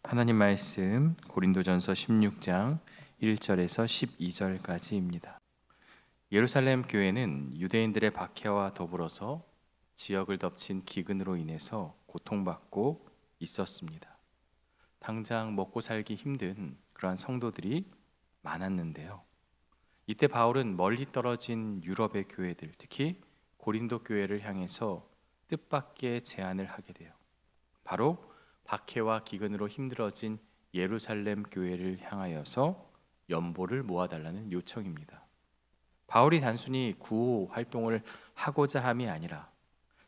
하나님 말씀 고린도전서 16장 1절에서 12절까지입니다. 예루살렘 교회는 유대인들의 박해와 더불어서 지역을 덮친 기근으로 인해서 고통받고 있었습니다. 당장 먹고 살기 힘든 그러한 성도들이 많았는데요. 이때 바울은 멀리 떨어진 유럽의 교회들, 특히 고린도 교회를 향해서 뜻밖의 제안을 하게 돼요. 바로 박해와 기근으로 힘들어진 예루살렘 교회를 향하여서 연보를 모아달라는 요청입니다. 바울이 단순히 구호 활동을 하고자 함이 아니라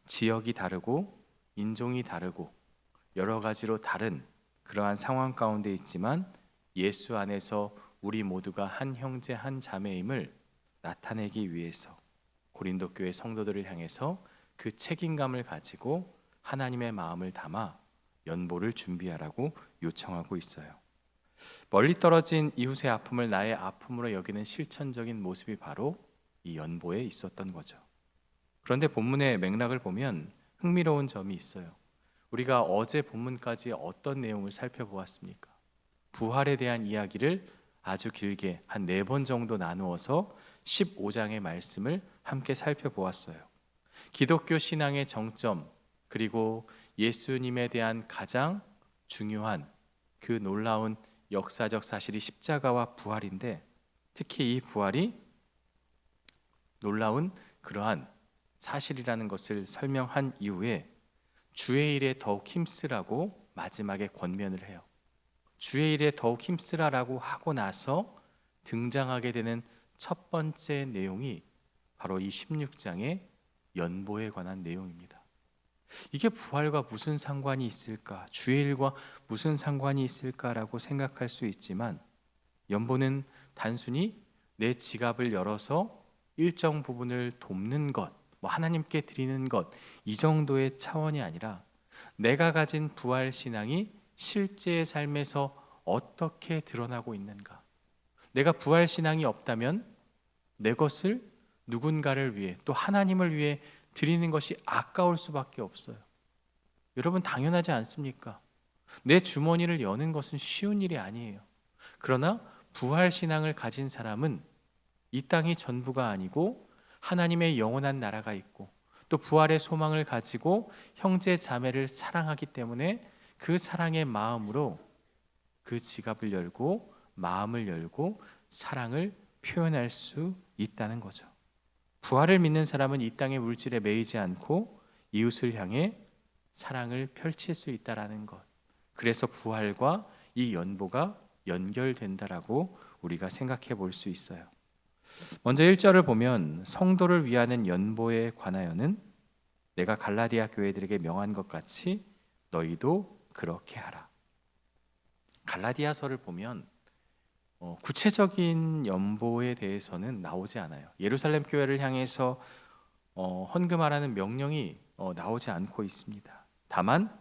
지역이 다르고 인종이 다르고 여러 가지로 다른 그러한 상황 가운데 있지만 예수 안에서 우리 모두가 한 형제 한 자매임을 나타내기 위해서 고린도 교회 성도들을 향해서 그 책임감을 가지고 하나님의 마음을 담아 연보를 준비하라고 요청하고 있어요. 멀리 떨어진 이웃의 아픔을 나의 아픔으로 여기는 실천적인 모습이 바로 이 연보에 있었던 거죠. 그런데 본문의 맥락을 보면 흥미로운 점이 있어요. 우리가 어제 본문까지 어떤 내용을 살펴보았습니까? 부활에 대한 이야기를 아주 길게 한 4번 정도 나누어서 15장의 말씀을 함께 살펴보았어요. 기독교 신앙의 정점, 그리고 예수님에 대한 가장 중요한 그 놀라운 역사적 사실이 십자가와 부활인데, 특히 이 부활이 놀라운 그러한 사실이라는 것을 설명한 이후에 주의 일에 더욱 힘쓰라고 마지막에 권면을 해요. 주의 일에 더욱 힘쓰라라고 하고 나서 등장하게 되는 첫 번째 내용이 바로 이 16장의 연보에 관한 내용입니다. 이게 부활과 무슨 상관이 있을까? 주의 일과 무슨 상관이 있을까라고 생각할 수 있지만, 연보는 단순히 내 지갑을 열어서 일정 부분을 돕는 것, 하나님께 드리는 것, 이 정도의 차원이 아니라 내가 가진 부활 신앙이 실제의 삶에서 어떻게 드러나고 있는가? 내가 부활 신앙이 없다면 내 것을 누군가를 위해, 또 하나님을 위해 드리는 것이 아까울 수밖에 없어요. 여러분, 당연하지 않습니까? 내 주머니를 여는 것은 쉬운 일이 아니에요. 그러나 부활 신앙을 가진 사람은 이 땅이 전부가 아니고 하나님의 영원한 나라가 있고, 또 부활의 소망을 가지고 형제 자매를 사랑하기 때문에 그 사랑의 마음으로 그 지갑을 열고 마음을 열고 사랑을 표현할 수 있다는 거죠. 부활을 믿는 사람은 이 땅의 물질에 매이지 않고 이웃을 향해 사랑을 펼칠 수 있다라는 것. 그래서 부활과 이 연보가 연결된다라고 우리가 생각해 볼 수 있어요. 먼저 1절을 보면 성도를 위하는 연보에 관하여는 내가 갈라디아 교회들에게 명한 것 같이 너희도 그렇게 하라. 갈라디아서를 보면 구체적인 연보에 대해서는 나오지 않아요. 예루살렘 교회를 향해서 헌금하라는 명령이 나오지 않고 있습니다. 다만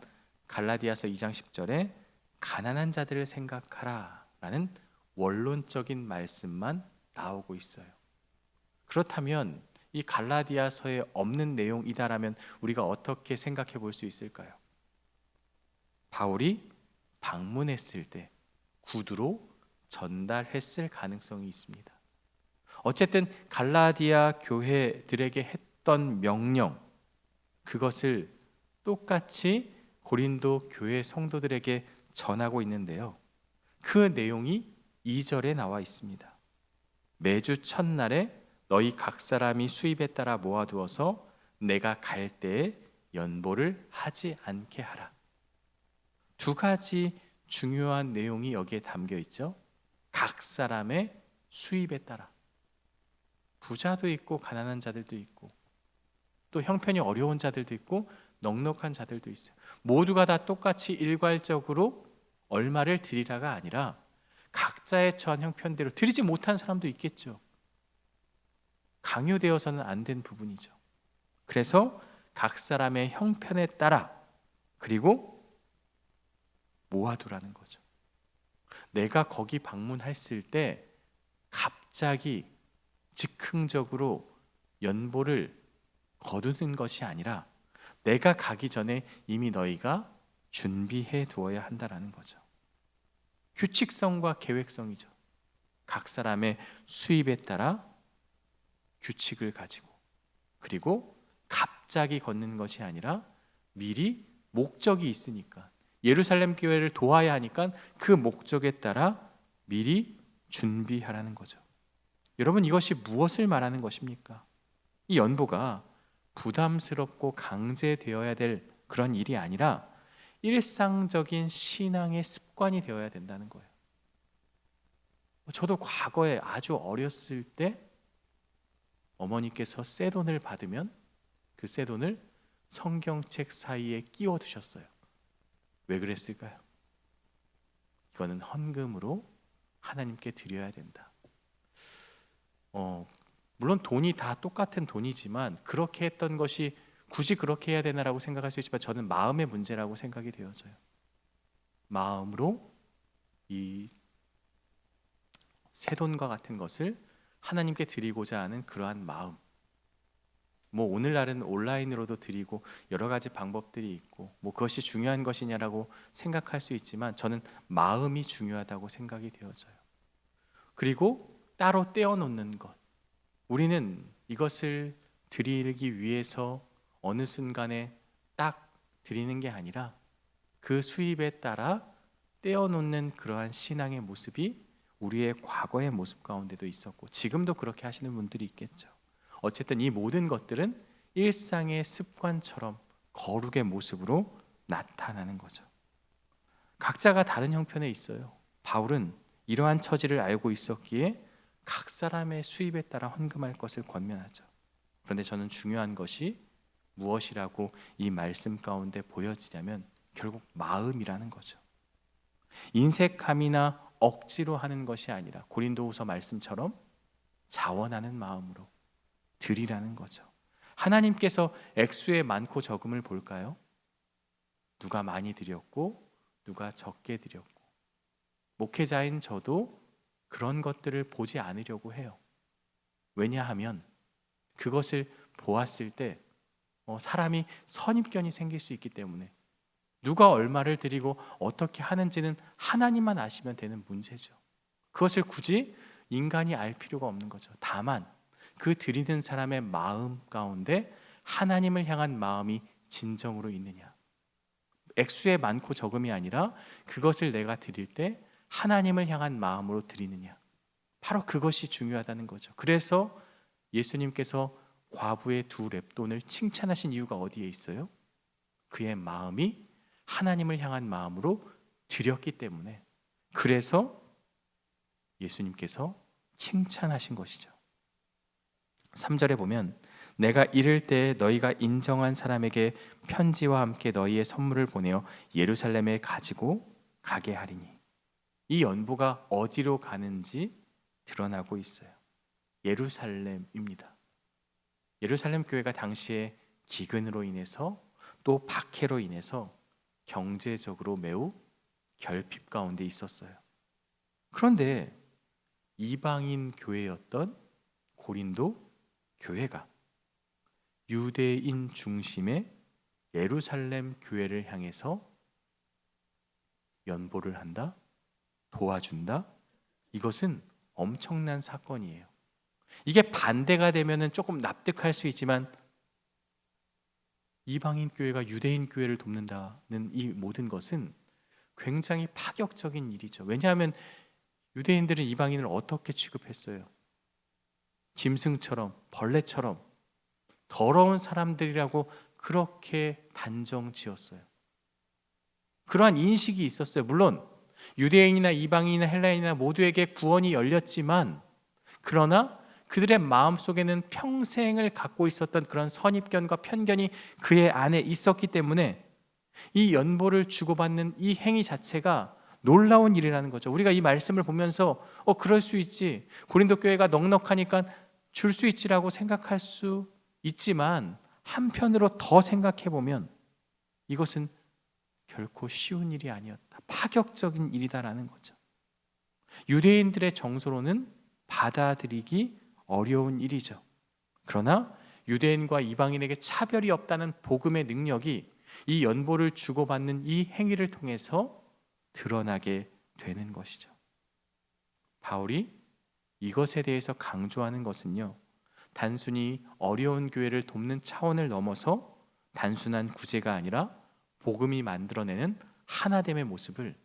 갈라디아서 2장 10절에 가난한 자들을 생각하라 라는 원론적인 말씀만 나오고 있어요. 그렇다면 이 갈라디아서에 없는 내용이다라면 우리가 어떻게 생각해 볼 수 있을까요? 바울이 방문했을 때 구두로 전달했을 가능성이 있습니다. 어쨌든 갈라디아 교회들에게 했던 명령, 그것을 똑같이 고린도 교회 성도들에게 전하고 있는데요. 그 내용이 2절에 나와 있습니다. 매주 첫날에 너희 각 사람이 수입에 따라 모아두어서 내가 갈 때에 연보를 하지 않게 하라. 두 가지 중요한 내용이 여기에 담겨 있죠. 각 사람의 수입에 따라. 부자도 있고 가난한 자들도 있고, 또 형편이 어려운 자들도 있고 넉넉한 자들도 있어요. 모두가 다 똑같이 일괄적으로 얼마를 드리라가 아니라 각자의 처한 형편대로, 드리지 못한 사람도 있겠죠. 강요되어서는 안 된 부분이죠. 그래서 각 사람의 형편에 따라, 그리고 모아두라는 거죠. 내가 거기 방문했을 때 갑자기 즉흥적으로 연보를 거두는 것이 아니라 내가 가기 전에 이미 너희가 준비해 두어야 한다라는 거죠. 규칙성과 계획성이죠. 각 사람의 수입에 따라 규칙을 가지고, 그리고 갑자기 걷는 것이 아니라 미리 목적이 있으니까, 예루살렘 교회를 도와야 하니까 그 목적에 따라 미리 준비하라는 거죠. 여러분, 이것이 무엇을 말하는 것입니까? 이 연보가 부담스럽고 강제되어야 될 그런 일이 아니라 일상적인 신앙의 습관이 되어야 된다는 거예요. 저도 과거에 아주 어렸을 때 어머니께서 새 돈을 받으면 그 새 돈을 성경책 사이에 끼워 두셨어요. 왜 그랬을까요? 이거는 헌금으로 하나님께 드려야 된다. 물론 돈이 다 똑같은 돈이지만 그렇게 했던 것이 굳이 그렇게 해야 되나라고 생각할 수 있지만 저는 마음의 문제라고 생각이 되어져요. 마음으로 이 새돈과 같은 것을 하나님께 드리고자 하는 그러한 마음. 오늘날은 온라인으로도 드리고 여러 가지 방법들이 있고 그것이 중요한 것이냐라고 생각할 수 있지만 저는 마음이 중요하다고 생각이 되어져요. 그리고 따로 떼어놓는 것. 우리는 이것을 드리기 위해서 어느 순간에 딱 드리는 게 아니라 그 수입에 따라 떼어놓는 그러한 신앙의 모습이 우리의 과거의 모습 가운데도 있었고 지금도 그렇게 하시는 분들이 있겠죠. 어쨌든 이 모든 것들은 일상의 습관처럼 거룩의 모습으로 나타나는 거죠. 각자가 다른 형편에 있어요. 바울은 이러한 처지를 알고 있었기에 각 사람의 수입에 따라 헌금할 것을 권면하죠. 그런데 저는 중요한 것이 무엇이라고 이 말씀 가운데 보여지냐면 결국 마음이라는 거죠. 인색함이나 억지로 하는 것이 아니라 고린도후서 말씀처럼 자원하는 마음으로 드리라는 거죠. 하나님께서 액수의 많고 적음을 볼까요? 누가 많이 드렸고 누가 적게 드렸고, 목회자인 저도 그런 것들을 보지 않으려고 해요. 왜냐하면 그것을 보았을 때 사람이 선입견이 생길 수 있기 때문에 누가 얼마를 드리고 어떻게 하는지는 하나님만 아시면 되는 문제죠. 그것을 굳이 인간이 알 필요가 없는 거죠. 다만 그 드리는 사람의 마음 가운데 하나님을 향한 마음이 진정으로 있느냐, 액수의 많고 적음이 아니라 그것을 내가 드릴 때 하나님을 향한 마음으로 드리느냐, 바로 그것이 중요하다는 거죠. 그래서 예수님께서 과부의 2렙돈을 칭찬하신 이유가 어디에 있어요? 그의 마음이 하나님을 향한 마음으로 드렸기 때문에, 그래서 예수님께서 칭찬하신 것이죠. 3절에 보면 내가 이를 때 너희가 인정한 사람에게 편지와 함께 너희의 선물을 보내어 예루살렘에 가지고 가게 하리니, 이 연보가 어디로 가는지 드러나고 있어요. 예루살렘입니다. 예루살렘 교회가 당시에 기근으로 인해서 또 박해로 인해서 경제적으로 매우 결핍 가운데 있었어요. 그런데 이방인 교회였던 고린도 교회가 유대인 중심의 예루살렘 교회를 향해서 연보를 한다, 도와준다. 이것은 엄청난 사건이에요. 이게 반대가 되면은 조금 납득할 수 있지만 이방인 교회가 유대인 교회를 돕는다는 이 모든 것은 굉장히 파격적인 일이죠. 왜냐하면 유대인들은 이방인을 어떻게 취급했어요? 짐승처럼, 벌레처럼 더러운 사람들이라고 그렇게 단정 지었어요. 그러한 인식이 있었어요. 물론 유대인이나 이방인이나 헬라인이나 모두에게 구원이 열렸지만, 그러나 그들의 마음속에는 평생을 갖고 있었던 그런 선입견과 편견이 그의 안에 있었기 때문에 이 연보를 주고받는 이 행위 자체가 놀라운 일이라는 거죠. 우리가 이 말씀을 보면서 그럴 수 있지, 고린도 교회가 넉넉하니까 줄 수 있지라고 생각할 수 있지만, 한편으로 더 생각해 보면 이것은 결코 쉬운 일이 아니었다, 파격적인 일이다라는 거죠. 유대인들의 정서로는 받아들이기 어려운 일이죠. 그러나 유대인과 이방인에게 차별이 없다는 복음의 능력이 이 연보를 주고받는 이 행위를 통해서 드러나게 되는 것이죠. 바울이 이것에 대해서 강조하는 것은요, 단순히 어려운 교회를 돕는 차원을 넘어서 단순한 구제가 아니라 복음이 만들어내는 하나됨의 모습을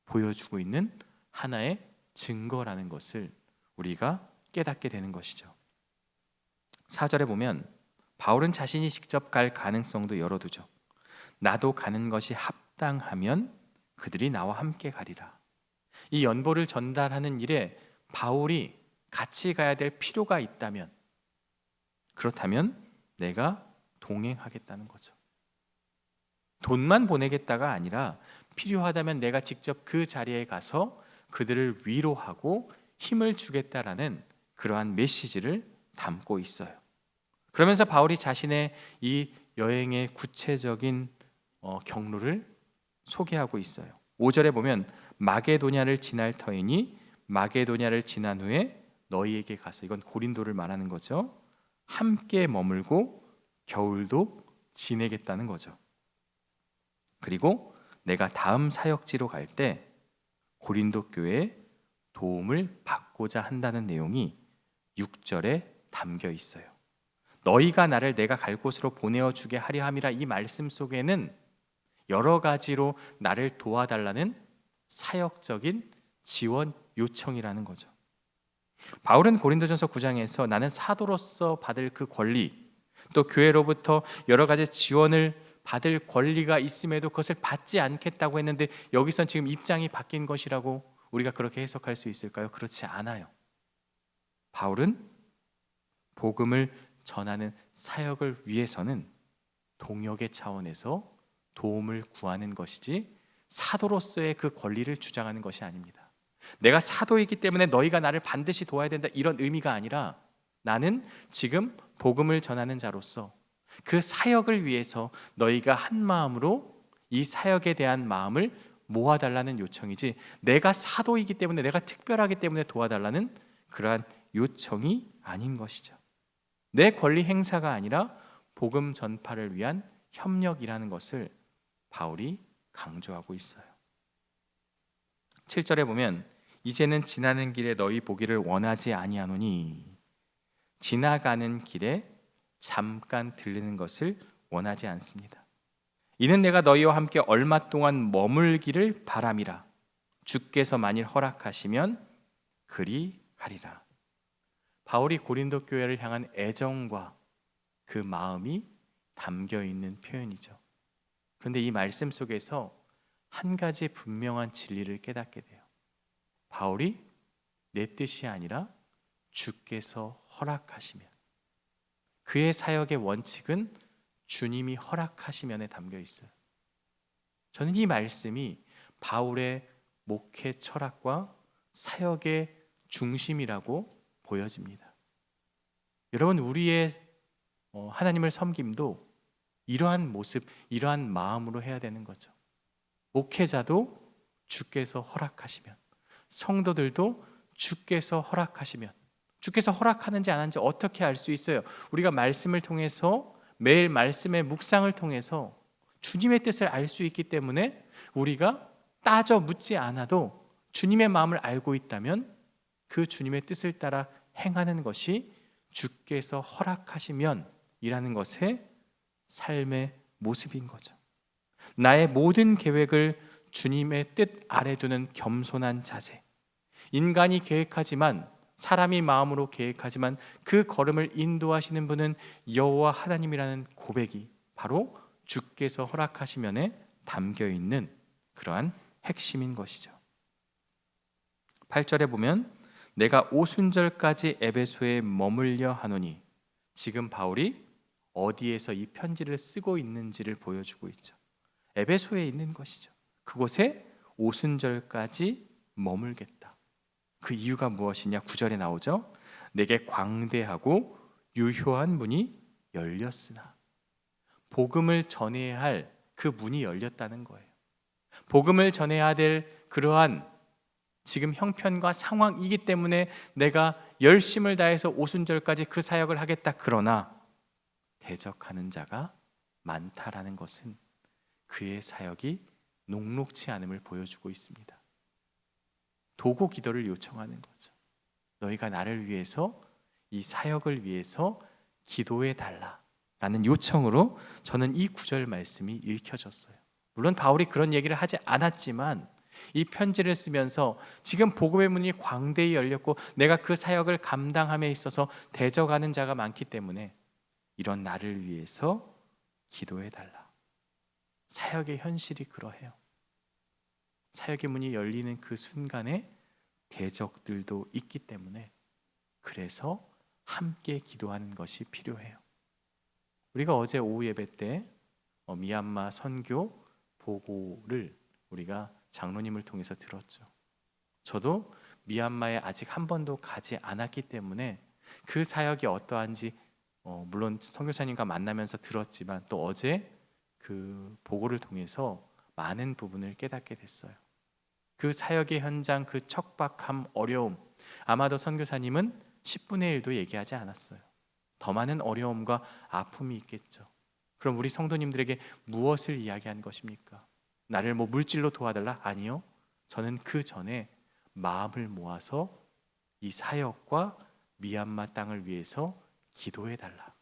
보여주고 있는 하나의 증거라는 것을 우리가 깨닫게 되는 것이죠. 4절에 보면 바울은 자신이 직접 갈 가능성도 열어두죠. 나도 가는 것이 합당하면 그들이 나와 함께 가리라. 이 연보를 전달하는 일에 바울이 같이 가야 될 필요가 있다면, 그렇다면 내가 동행하겠다는 거죠. 돈만 보내겠다가 아니라 필요하다면 내가 직접 그 자리에 가서 그들을 위로하고 힘을 주겠다라는 그러한 메시지를 담고 있어요. 그러면서 바울이 자신의 이 여행의 구체적인 경로를 소개하고 있어요. 5절에 보면 마게도냐를 지날 터이니 마게도냐를 지난 후에 너희에게 가서, 이건 고린도를 말하는 거죠, 함께 머물고 겨울도 지내겠다는 거죠. 그리고 내가 다음 사역지로 갈 때 고린도 교회에 도움을 받고자 한다는 내용이 6절에 담겨 있어요. 너희가 나를 내가 갈 곳으로 보내어 주게 하려 함이라. 이 말씀 속에는 여러 가지로 나를 도와달라는 사역적인 지원 요청이라는 거죠. 바울은 고린도전서 9장에서 나는 사도로서 받을 그 권리, 또 교회로부터 여러 가지 지원을 받을 권리가 있음에도 그것을 받지 않겠다고 했는데, 여기선 지금 입장이 바뀐 것이라고 우리가 그렇게 해석할 수 있을까요? 그렇지 않아요. 바울은 복음을 전하는 사역을 위해서는 동역의 차원에서 도움을 구하는 것이지 사도로서의 그 권리를 주장하는 것이 아닙니다. 내가 사도이기 때문에 너희가 나를 반드시 도와야 된다, 이런 의미가 아니라 나는 지금 복음을 전하는 자로서 그 사역을 위해서 너희가 한 마음으로 이 사역에 대한 마음을 모아달라는 요청이지, 내가 사도이기 때문에, 내가 특별하기 때문에 도와달라는 그러한 요청이 아닌 것이죠. 내 권리 행사가 아니라 복음 전파를 위한 협력이라는 것을 바울이 강조하고 있어요. 7절에 보면 이제는 지나는 길에 너희 보기를 원하지 아니하노니, 지나가는 길에 잠깐 들르는 것을 원하지 않습니다. 이는 내가 너희와 함께 얼마 동안 머물기를 바람이라. 주께서 만일 허락하시면 그리 하리라. 바울이 고린도 교회를 향한 애정과 그 마음이 담겨 있는 표현이죠. 그런데 이 말씀 속에서 한 가지 분명한 진리를 깨닫게 돼요. 바울이 내 뜻이 아니라 주께서 허락하시면, 그의 사역의 원칙은 주님이 허락하시면에 담겨 있어요. 저는 이 말씀이 바울의 목회 철학과 사역의 중심이라고 보여집니다. 여러분, 우리의 하나님을 섬김도 이러한 모습, 이러한 마음으로 해야 되는 거죠. 목회자도 주께서 허락하시면, 성도들도 주께서 허락하시면, 주께서 허락하는지 안 하는지 어떻게 알 수 있어요? 우리가 말씀을 통해서, 매일 말씀의 묵상을 통해서 주님의 뜻을 알 수 있기 때문에 우리가 따져 묻지 않아도 주님의 마음을 알고 있다면 그 주님의 뜻을 따라 행하는 것이 주께서 허락하시면 이라는 것의 삶의 모습인 거죠. 나의 모든 계획을 주님의 뜻 아래 두는 겸손한 자세. 인간이 계획하지만, 사람이 마음으로 계획하지만 그 걸음을 인도하시는 분은 여호와 하나님이라는 고백이 바로 주께서 허락하시면에 담겨 있는 그러한 핵심인 것이죠. 8절에 보면 내가 오순절까지 에베소에 머물려 하노니, 지금 바울이 어디에서 이 편지를 쓰고 있는지를 보여주고 있죠. 에베소에 있는 것이죠. 그곳에 오순절까지 머물겠다. 그 이유가 무엇이냐? 9절에 나오죠. 내게 광대하고 유효한 문이 열렸으나. 복음을 전해야 할 그 문이 열렸다는 거예요. 복음을 전해야 될 그러한 지금 형편과 상황이기 때문에 내가 열심을 다해서 오순절까지 그 사역을 하겠다. 그러나 대적하는 자가 많다라는 것은 그의 사역이 녹록치 않음을 보여주고 있습니다. 도구 기도를 요청하는 거죠. 너희가 나를 위해서, 이 사역을 위해서 기도해 달라라는 요청으로 저는 이 구절 말씀이 읽혀졌어요. 물론 바울이 그런 얘기를 하지 않았지만 이 편지를 쓰면서 지금 복음의 문이 광대히 열렸고 내가 그 사역을 감당함에 있어서 대적하는 자가 많기 때문에 이런 나를 위해서 기도해 달라. 사역의 현실이 그러해요. 사역의 문이 열리는 그 순간에 대적들도 있기 때문에 그래서 함께 기도하는 것이 필요해요. 우리가 어제 오후 예배 때 미얀마 선교 보고를 우리가 장로님을 통해서 들었죠. 저도 미얀마에 아직 한 번도 가지 않았기 때문에 그 사역이 어떠한지 물론 선교사님과 만나면서 들었지만 또 어제 그 보고를 통해서 많은 부분을 깨닫게 됐어요. 그 사역의 현장, 그 척박함, 어려움, 아마도 선교사님은 10분의 1도 얘기하지 않았어요. 더 많은 어려움과 아픔이 있겠죠. 그럼 우리 성도님들에게 무엇을 이야기한 것입니까? 나를 뭐 물질로 도와달라? 아니요. 저는 그 전에 마음을 모아서 이 사역과 미얀마 땅을 위해서 기도해 달라.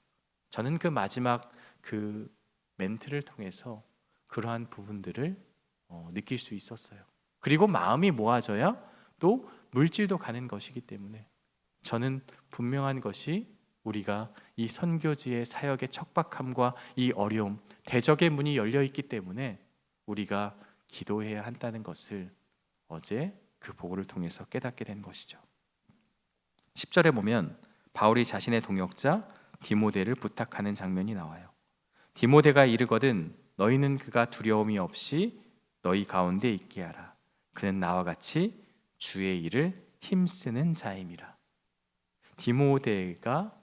저는 그 마지막 그 멘트를 통해서 그러한 부분들을 느낄 수 있었어요. 그리고 마음이 모아져야 또 물질도 가는 것이기 때문에 저는 분명한 것이 우리가 이 선교지의 사역의 척박함과 이 어려움, 대적의 문이 열려 있기 때문에 우리가 기도해야 한다는 것을 어제 그 보고를 통해서 깨닫게 된 것이죠. 10절에 보면 바울이 자신의 동역자 디모데를 부탁하는 장면이 나와요. 디모데가 이르거든 너희는 그가 두려움이 없이 너희 가운데 있게 하라. 그는 나와 같이 주의 일을 힘쓰는 자임이라. 디모데가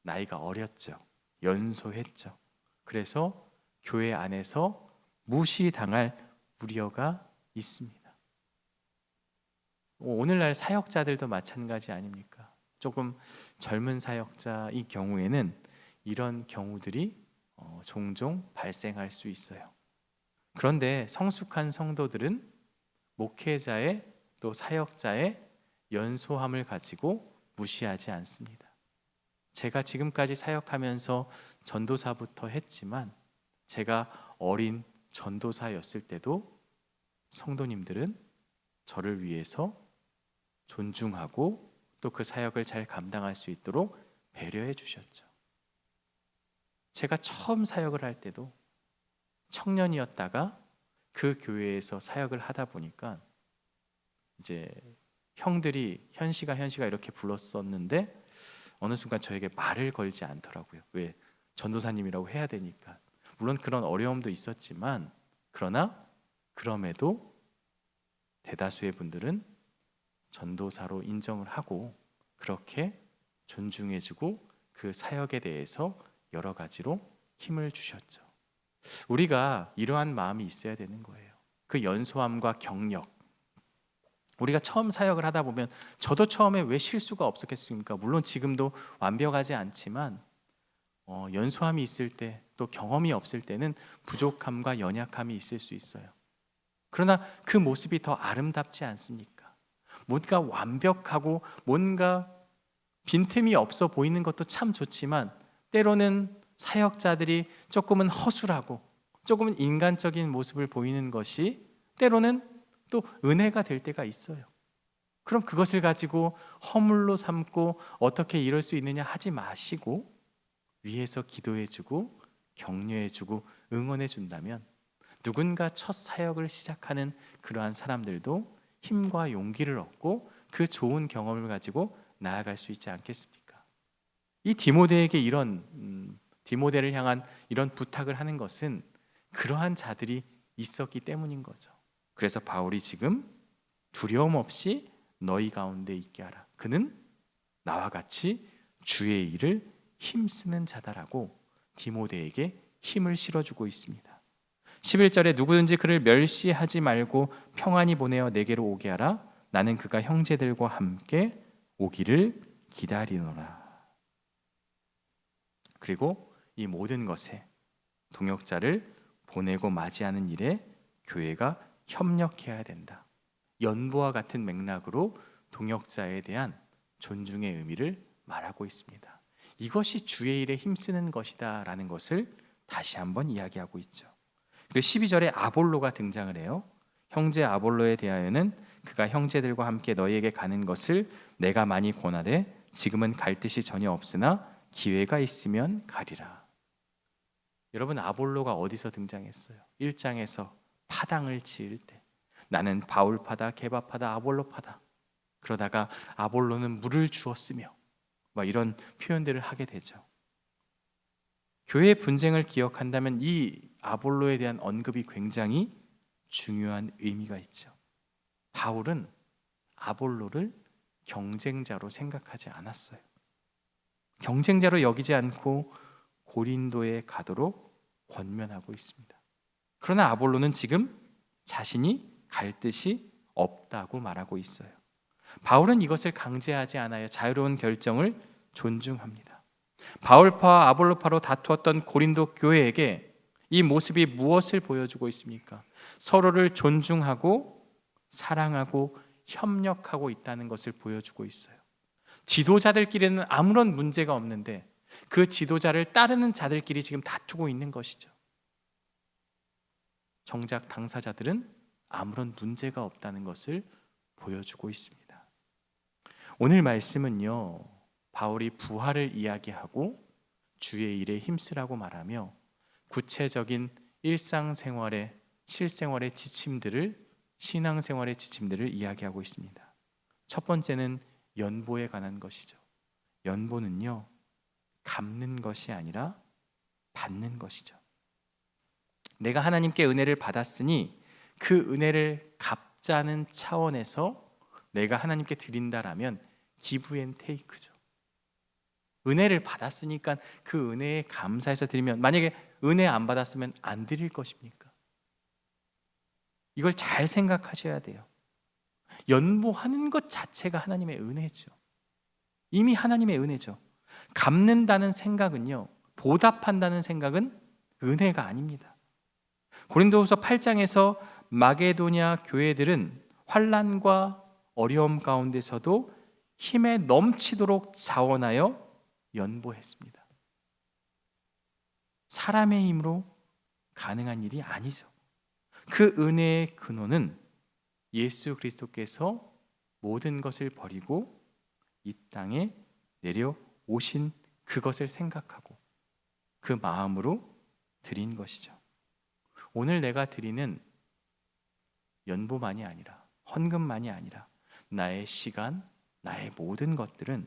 나이가 어렸죠. 연소했죠. 그래서 교회 안에서 무시당할 우려가 있습니다. 오늘날 사역자들도 마찬가지 아닙니까? 조금 젊은 사역자의 경우에는 이런 경우들이 종종 발생할 수 있어요. 그런데 성숙한 성도들은 목회자의 또 사역자의 연소함을 가지고 무시하지 않습니다. 제가 지금까지 사역하면서 전도사부터 했지만 제가 어린 전도사였을 때도 성도님들은 저를 위해서 존중하고 또 그 사역을 잘 감당할 수 있도록 배려해 주셨죠. 제가 처음 사역을 할 때도 청년이었다가 그 교회에서 사역을 하다 보니까 이제 형들이 현시가 이렇게 불렀었는데 어느 순간 저에게 말을 걸지 않더라고요. 왜? 전도사님이라고 해야 되니까. 물론 그런 어려움도 있었지만 그러나 그럼에도 대다수의 분들은 전도사로 인정을 하고 그렇게 존중해주고 그 사역에 대해서 여러 가지로 힘을 주셨죠. 우리가 이러한 마음이 있어야 되는 거예요. 그 연소함과 경력. 우리가 처음 사역을 하다 보면 저도 처음에 왜 실수가 없었겠습니까? 물론 지금도 완벽하지 않지만 연소함이 있을 때 또 경험이 없을 때는 부족함과 연약함이 있을 수 있어요. 그러나 그 모습이 더 아름답지 않습니까? 뭔가 완벽하고 뭔가 빈틈이 없어 보이는 것도 참 좋지만 때로는 사역자들이 조금은 허술하고 조금은 인간적인 모습을 보이는 것이 때로는 또 은혜가 될 때가 있어요. 그럼 그것을 가지고 허물로 삼고 어떻게 이럴 수 있느냐 하지 마시고 위에서 기도해주고 격려해주고 응원해준다면 누군가 첫 사역을 시작하는 그러한 사람들도 힘과 용기를 얻고 그 좋은 경험을 가지고 나아갈 수 있지 않겠습니까? 이 디모데에게 이런 디모데를 향한 이런 부탁을 하는 것은 그러한 자들이 있었기 때문인 거죠. 그래서 바울이 지금 두려움 없이 너희 가운데 있게 하라. 그는 나와 같이 주의 일을 힘쓰는 자다라고 디모데에게 힘을 실어주고 있습니다. 11절에 누구든지 그를 멸시하지 말고 평안히 보내어 내게로 오게 하라. 나는 그가 형제들과 함께 오기를 기다리노라. 그리고 이 모든 것에 동역자를 보내고 맞이하는 일에 교회가 협력해야 된다. 연보와 같은 맥락으로 동역자에 대한 존중의 의미를 말하고 있습니다. 이것이 주의 일에 힘쓰는 것이다 라는 것을 다시 한번 이야기하고 있죠. 그리고 12절에 아볼로가 등장을 해요. 형제 아볼로에 대하여는 그가 형제들과 함께 너희에게 가는 것을 내가 많이 권하되 지금은 갈 뜻이 전혀 없으나 기회가 있으면 가리라. 여러분, 아볼로가 어디서 등장했어요? 1장에서 파당을 지을 때 나는 바울파다, 게바파다, 아볼로파다. 그러다가 아볼로는 물을 주었으며 이런 표현들을 하게 되죠. 교회의 분쟁을 기억한다면 이 아볼로에 대한 언급이 굉장히 중요한 의미가 있죠. 바울은 아볼로를 경쟁자로 생각하지 않았어요. 경쟁자로 여기지 않고 고린도에 가도록 권면하고 있습니다. 그러나 아볼로는 지금 자신이 갈 뜻이 없다고 말하고 있어요. 바울은 이것을 강제하지 않아요. 자유로운 결정을 존중합니다. 바울파와 아볼로파로 다투었던 고린도 교회에게 이 모습이 무엇을 보여주고 있습니까? 서로를 존중하고 사랑하고 협력하고 있다는 것을 보여주고 있어요. 지도자들끼리는 아무런 문제가 없는데 그 지도자를 따르는 자들끼리 지금 다투고 있는 것이죠. 정작 당사자들은 아무런 문제가 없다는 것을 보여주고 있습니다. 오늘 말씀은요, 바울이 부활을 이야기하고 주의 일에 힘쓰라고 말하며 구체적인 일상생활의 실생활의 지침들을, 신앙생활의 지침들을 이야기하고 있습니다. 첫 번째는 연보에 관한 것이죠. 연보는요, 갚는 것이 아니라 받는 것이죠. 내가 하나님께 은혜를 받았으니 그 은혜를 갚자는 차원에서 내가 하나님께 드린다라면 기브 앤 테이크죠. 은혜를 받았으니까 그 은혜에 감사해서 드리면, 만약에 은혜 안 받았으면 안 드릴 것입니까? 이걸 잘 생각하셔야 돼요. 연보하는 것 자체가 하나님의 은혜죠. 이미 하나님의 은혜죠. 갚는다는 생각은요, 보답한다는 생각은 은혜가 아닙니다. 고린도후서 8장에서 마게도냐 교회들은 환난과 어려움 가운데서도 힘에 넘치도록 자원하여 연보했습니다. 사람의 힘으로 가능한 일이 아니죠. 그 은혜의 근원은 예수 그리스도께서 모든 것을 버리고 이 땅에 내려오신 그것을 생각하고 그 마음으로 드린 것이죠. 오늘 내가 드리는 연보만이 아니라, 헌금만이 아니라 나의 시간, 나의 모든 것들은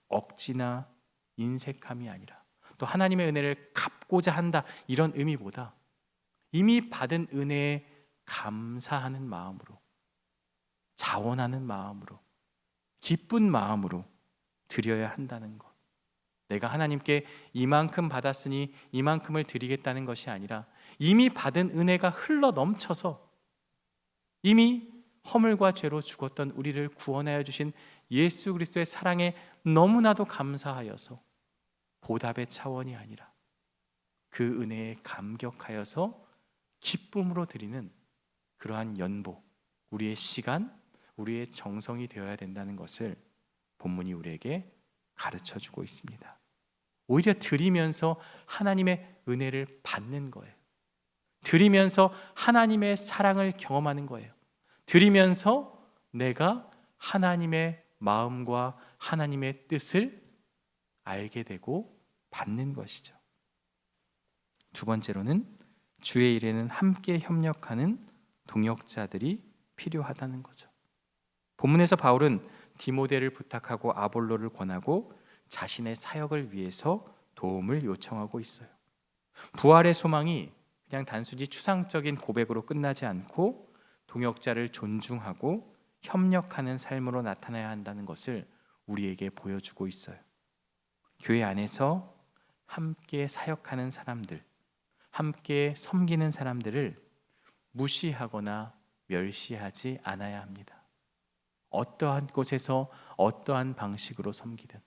억지나 인색함이 아니라, 또 하나님의 은혜를 갚고자 한다, 이런 의미보다 이미 받은 은혜에 감사하는 마음으로, 자원하는 마음으로, 기쁜 마음으로 드려야 한다는 것. 내가 하나님께 이만큼 받았으니 이만큼을 드리겠다는 것이 아니라 이미 받은 은혜가 흘러 넘쳐서 이미 허물과 죄로 죽었던 우리를 구원하여 주신 예수 그리스도의 사랑에 너무나도 감사하여서 보답의 차원이 아니라 그 은혜에 감격하여서 기쁨으로 드리는 그러한 연보, 우리의 시간, 우리의 정성이 되어야 된다는 것을 본문이 우리에게 가르쳐주고 있습니다. 오히려 드리면서 하나님의 은혜를 받는 거예요. 드리면서 하나님의 사랑을 경험하는 거예요. 드리면서 내가 하나님의 마음과 하나님의 뜻을 알게 되고 받는 것이죠. 두 번째로는 주의 일에는 함께 협력하는 동역자들이 필요하다는 거죠. 본문에서 바울은 디모데를 부탁하고 아볼로를 권하고 자신의 사역을 위해서 도움을 요청하고 있어요. 부활의 소망이 그냥 단순히 추상적인 고백으로 끝나지 않고 동역자를 존중하고 협력하는 삶으로 나타나야 한다는 것을 우리에게 보여주고 있어요. 교회 안에서 함께 사역하는 사람들, 함께 섬기는 사람들을 무시하거나 멸시하지 않아야 합니다. 어떠한 곳에서 어떠한 방식으로 섬기든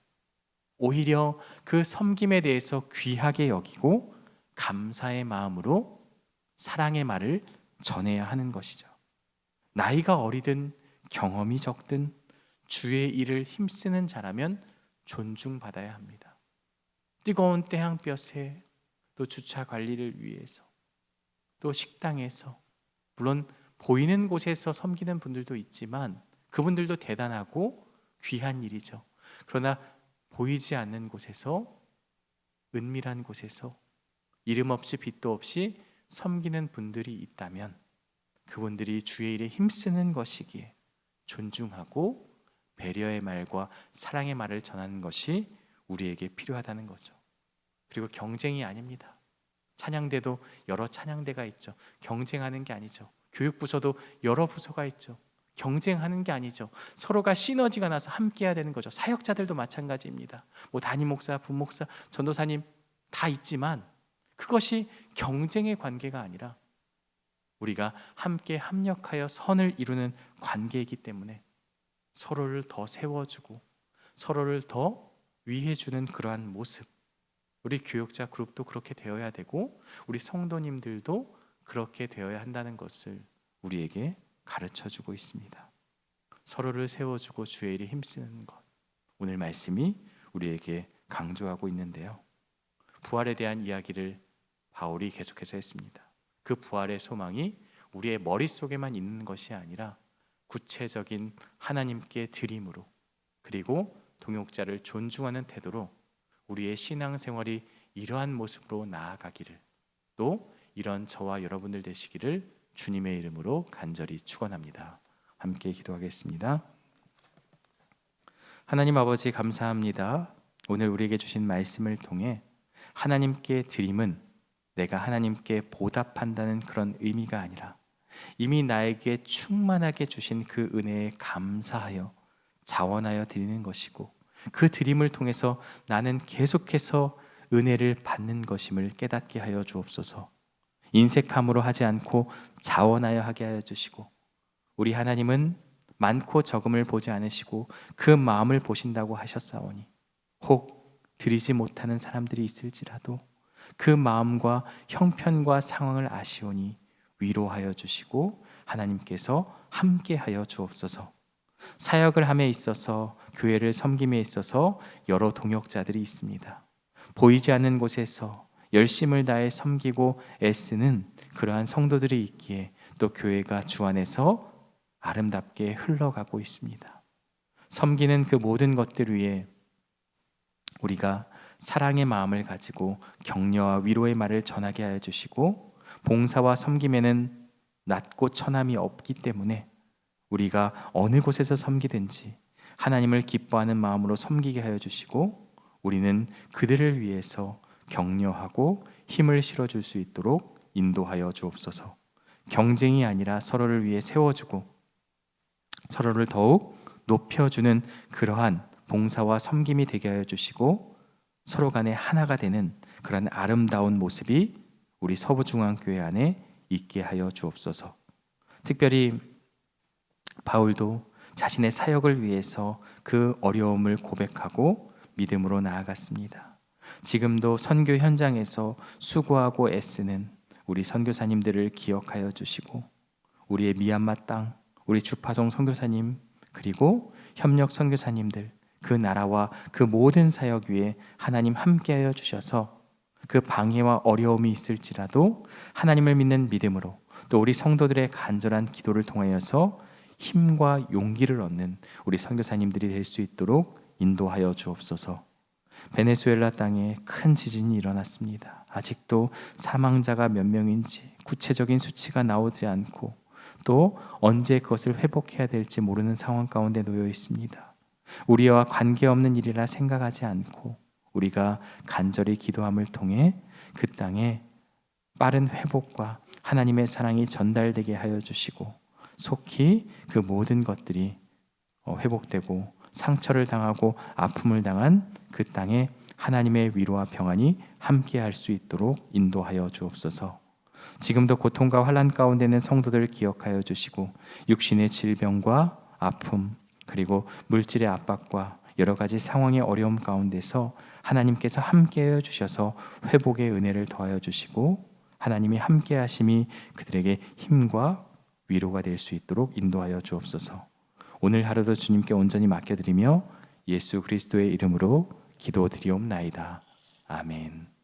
오히려 그 섬김에 대해서 귀하게 여기고 감사의 마음으로 사랑의 말을 전해야 하는 것이죠. 나이가 어리든 경험이 적든 주의 일을 힘쓰는 자라면 존중받아야 합니다. 뜨거운 태양볕에 또 주차 관리를 위해서 또 식당에서 물론 보이는 곳에서 섬기는 분들도 있지만 그분들도 대단하고 귀한 일이죠. 그러나 보이지 않는 곳에서 은밀한 곳에서 이름 없이 빛도 없이 섬기는 분들이 있다면 그분들이 주의 일에 힘쓰는 것이기에 존중하고 배려의 말과 사랑의 말을 전하는 것이 우리에게 필요하다는 거죠. 그리고 경쟁이 아닙니다. 찬양대도 여러 찬양대가 있죠. 경쟁하는 게 아니죠. 교육부서도 여러 부서가 있죠. 경쟁하는 게 아니죠. 서로가 시너지가 나서 함께 해야 되는 거죠. 사역자들도 마찬가지입니다. 뭐 담임 목사, 부목사, 전도사님 다 있지만 그것이 경쟁의 관계가 아니라 우리가 함께 합력하여 선을 이루는 관계이기 때문에 서로를 더 세워주고 서로를 더 위해주는 그러한 모습, 우리 교육자 그룹도 그렇게 되어야 되고 우리 성도님들도 그렇게 되어야 한다는 것을 우리에게 가르쳐주고 있습니다. 서로를 세워주고 주의 일에 힘쓰는 것, 오늘 말씀이 우리에게 강조하고 있는데요. 부활에 대한 이야기를 바울이 계속해서 했습니다. 그 부활의 소망이 우리의 머릿속에만 있는 것이 아니라 구체적인 하나님께 드림으로 그리고 동역자를 존중하는 태도로 우리의 신앙생활이 이러한 모습으로 나아가기를, 또 이런 저와 여러분들 되시기를 주님의 이름으로 간절히 축원합니다. 함께 기도하겠습니다. 하나님 아버지 감사합니다. 오늘 우리에게 주신 말씀을 통해 하나님께 드림은 내가 하나님께 보답한다는 그런 의미가 아니라 이미 나에게 충만하게 주신 그 은혜에 감사하여 자원하여 드리는 것이고 그 드림을 통해서 나는 계속해서 은혜를 받는 것임을 깨닫게 하여 주옵소서. 인색함으로 하지 않고 자원하여 하게 하여 주시고, 우리 하나님은 많고 적음을 보지 않으시고 그 마음을 보신다고 하셨사오니 혹 드리지 못하는 사람들이 있을지라도 그 마음과 형편과 상황을 아시오니 위로하여 주시고 하나님께서 함께하여 주옵소서. 사역을 함에 있어서 교회를 섬김에 있어서 여러 동역자들이 있습니다. 보이지 않는 곳에서 열심을 다해 섬기고 애쓰는 그러한 성도들이 있기에 또 교회가 주 안에서 아름답게 흘러가고 있습니다. 섬기는 그 모든 것들 위에 우리가 사랑의 마음을 가지고 격려와 위로의 말을 전하게 하여 주시고, 봉사와 섬김에는 낮고 천함이 없기 때문에 우리가 어느 곳에서 섬기든지 하나님을 기뻐하는 마음으로 섬기게 하여 주시고, 우리는 그들을 위해서 격려하고 힘을 실어줄 수 있도록 인도하여 주옵소서. 경쟁이 아니라 서로를 위해 세워주고 서로를 더욱 높여주는 그러한 봉사와 섬김이 되게 하여 주시고, 서로 간에 하나가 되는 그런 아름다운 모습이 우리 서부중앙교회 안에 있게 하여 주옵소서. 특별히 바울도 자신의 사역을 위해서 그 어려움을 고백하고 믿음으로 나아갔습니다. 지금도 선교 현장에서 수고하고 애쓰는 우리 선교사님들을 기억하여 주시고, 우리의 미얀마 땅, 우리 주파동 선교사님, 그리고 협력 선교사님들, 그 나라와 그 모든 사역 위에 하나님 함께하여 주셔서 그 방해와 어려움이 있을지라도 하나님을 믿는 믿음으로, 또 우리 성도들의 간절한 기도를 통하여서 힘과 용기를 얻는 우리 선교사님들이 될 수 있도록 인도하여 주옵소서. 베네수엘라 땅에 큰 지진이 일어났습니다. 아직도 사망자가 몇 명인지 구체적인 수치가 나오지 않고 또 언제 그것을 회복해야 될지 모르는 상황 가운데 놓여 있습니다. 우리와 관계없는 일이라 생각하지 않고 우리가 간절히 기도함을 통해 그 땅에 빠른 회복과 하나님의 사랑이 전달되게 하여 주시고, 속히 그 모든 것들이 회복되고 상처를 당하고 아픔을 당한 그 땅에 하나님의 위로와 평안이 함께할 수 있도록 인도하여 주옵소서. 지금도 고통과 환난 가운데 있는 성도들을 기억하여 주시고, 육신의 질병과 아픔, 그리고 물질의 압박과 여러 가지 상황의 어려움 가운데서 하나님께서 함께하여 주셔서 회복의 은혜를 더하여 주시고, 하나님이 함께하심이 그들에게 힘과 위로가 될 수 있도록 인도하여 주옵소서. 오늘 하루도 주님께 온전히 맡겨드리며 예수 그리스도의 이름으로 기도드리옵나이다. 아멘.